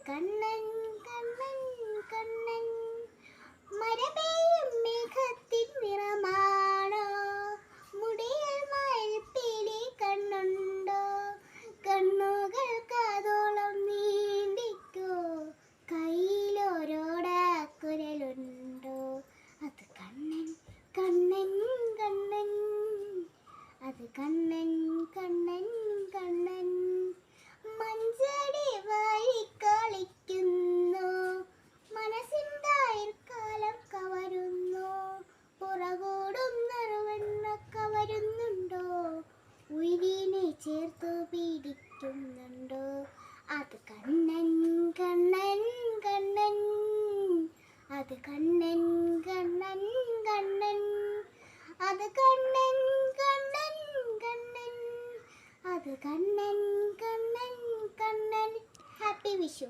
കണ്ണൻ കണ്ണൻ കണ്ണൻ. മരപെയ്യും മേഘത്തിൻ നിറമാണോ, മുടിയിൽ മയിൽപ്പീലി കണ്ണുണ്ടോ, കണ്ണുകൾ കാതോളം നീണ്ടിക്കോ, കയ്യിലോരോടാക്കുരലുണ്ടോ. അത് കണ്ണൻ കണ്ണൻ കണ്ണൻ, അത് കണ്ണൻ കണ്ണൻ കണ്ണൻ. മഞ്ചടി വഴി കളിക്കുന്നു, മനസ്സിൻ്റെ കാലം കവരുന്നു, പുറകോടും നറുവെണ്ണ കവരുന്നുണ്ടോ, ഉയിരിനെ ചേർത്തു പിടിക്കുന്നുണ്ടോ. അത് കണ്ണൻ കണ്ണൻ കണ്ണൻ, അത് കണ്ണൻ കണ്ണൻ കണ്ണൻ, അത് കണ്ണൻ കണ്ണൻ കണ്ണൻ, അത് കണ്ണൻ കണ്ണൻ കണ്ണൻ. ഹാപ്പി വിഷു.